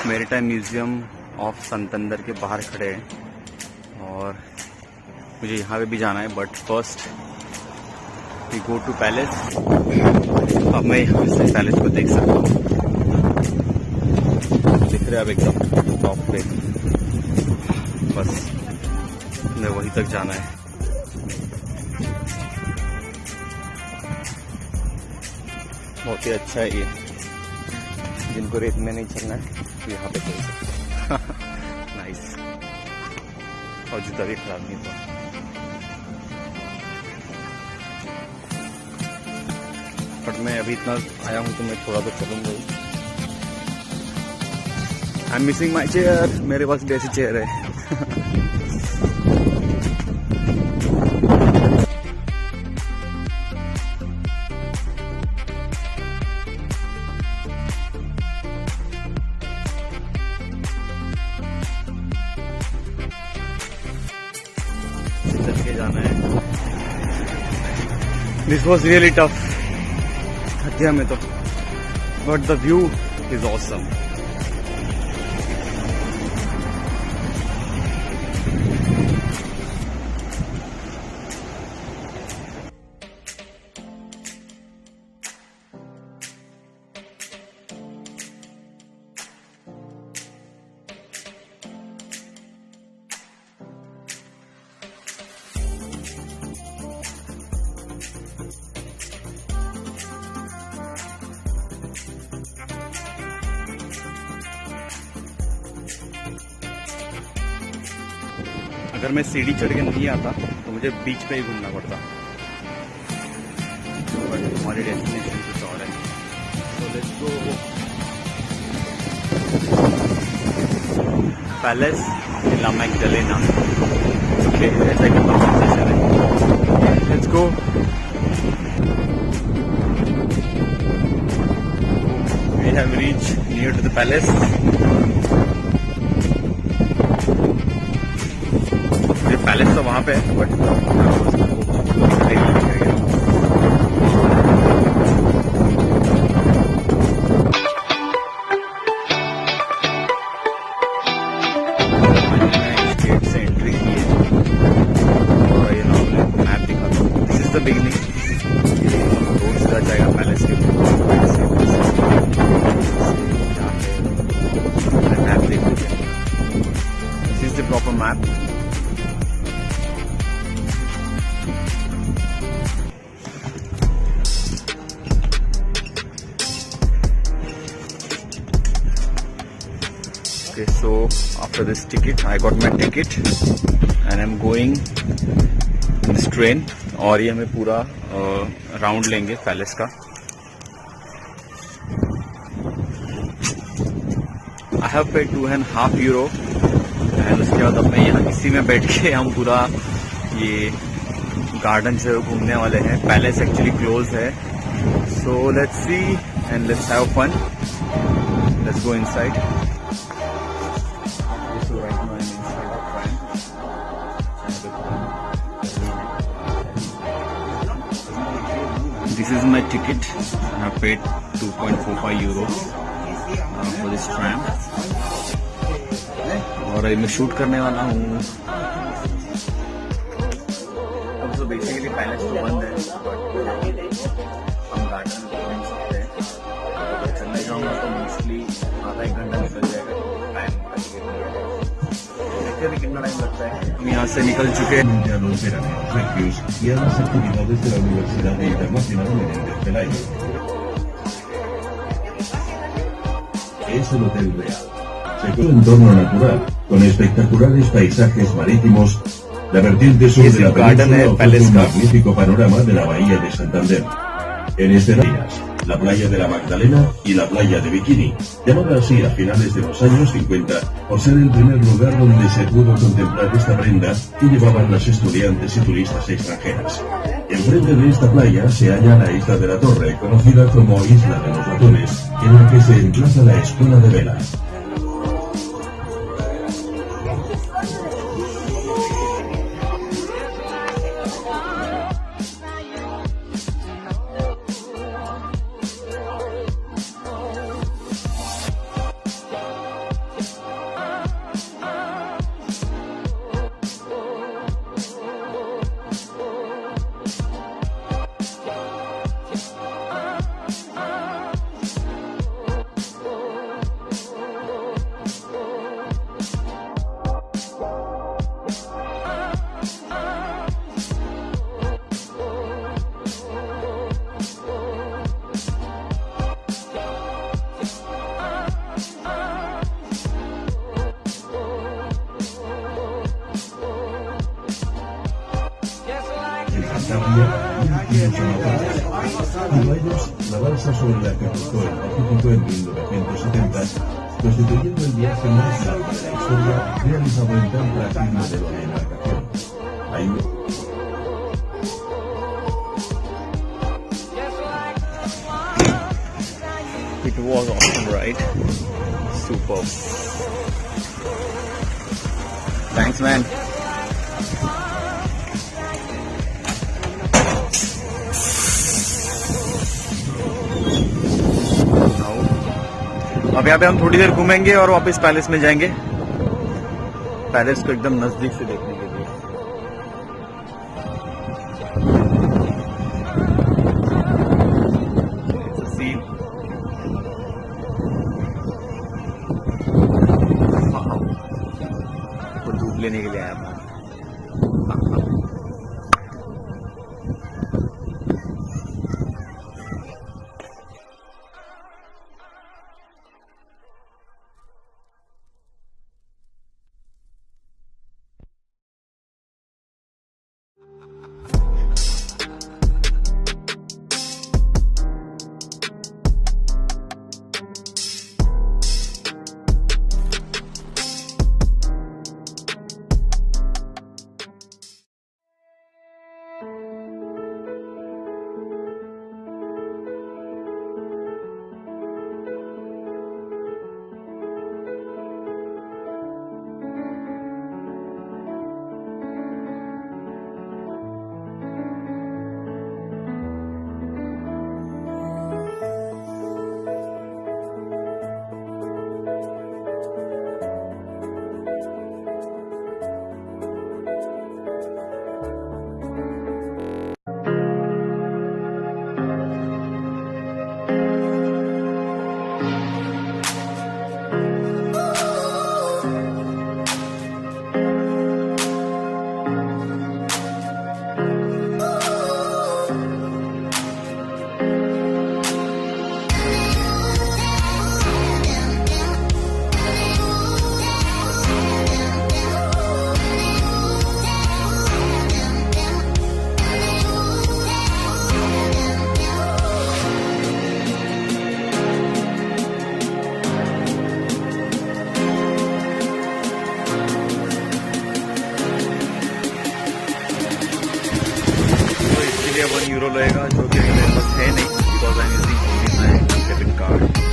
Maritime museum of संतंदर के बाहर खड़े हैं और मुझे यहाँ पे भी जाना है, but first we go to palace. अब मैं यहाँ से पैलेस को देख सकता हूँ, दिख रहे अब एकदम टॉप पे, बस मैं वहीं तक जाना है। बहुत ही अच्छा है ये, जिनको रेत में नहीं चलना है यहाँ पे चल सकते हैं। नाइस, और जूता भी खराब नहीं था। बट मैं अभी इतना आया हूँ तो मैं थोड़ा तो चलूंगा ही। I am missing my chair, मेरे पास भी ऐसी चेयर है। चल के जाना है। दिस वॉज रियली टफ थकिया में तो, but the view is awesome. अगर मैं सीढ़ी चढ़ के नहीं आता तो मुझे बीच पे ही घूमना पड़ता, बट हमारी डेस्टिनेशन कुछ और है। तो let's go palace La Magdalena. Okay, ऐसा एक प्रोनाउंसिएशन है। Let's go. We have reach near to the palace. Palace तो वहाँ पे है, बट गेट से एंट्री की है और ये मैप दिखाता हूँ। This is the beginning. Road सीधा जाएगा पैलेस के मैप देख लीजिए। This is the proper map. Okay, so after this ticket, I got my ticket and I'm going in this train. और ये हमें पूरा राउंड लेंगे पैलेस का। I have paid €2.5 एंड उसके बाद अब मैं यहाँ इसी में बैठ के हम पूरा ये गार्डन से घूमने वाले हैं। पैलेस एक्चुअली क्लोज है, so let's see and let's have fun. Let's go inside. This is my ticket. I have paid €2.45 for this tram. और मैं शूट करने वाला हूँ। तो बेसिकली पैलेस तो बंद है, हम गार्डन में घूम सकते हैं। अगर चलने जाऊँगा तो मोस्टली आधा एक घंटा निकल जाएगा। देखते हैं कितना टाइम लगता है। हम यहाँ से निकल चुके हैं। Y a las actividades de la Universidad Internacional Menéndez Pelayo. Es el Hotel Real. Se encuentra un entorno natural, con espectaculares paisajes marítimos. La vertiente sur de la península ofrece un magnífico panorama de la bahía de Santander. En este días, la playa de la Magdalena y la playa de Bikini, llamada así a finales de los años 50 por ser el primer lugar donde se pudo contemplar esta prenda que llevaban las estudiantes y turistas extranjeras. Enfrente de esta playa se halla la isla de la Torre, conocida como Isla de los Ratones, en la que se emplaza la escuela de vela. sabia y incluso notables. Junto a ellos, la balsa sobre la que cruzó el Pacífico en 1970, constituyendo el viaje más largo de la historia realizado en tan frágil modelo de embarcación. Hay It was awesome, right? Superb. Thanks, man. अब यहाँ पे हम थोड़ी देर घूमेंगे और वापस palace में जाएंगे, पैलेस को एकदम नजदीक से देखने के लिए। It's a scene. वो धूप लेने के लिए आया था। €1 लगेगा, जो कि मेरे पास है नहीं, because I am using only my debit card.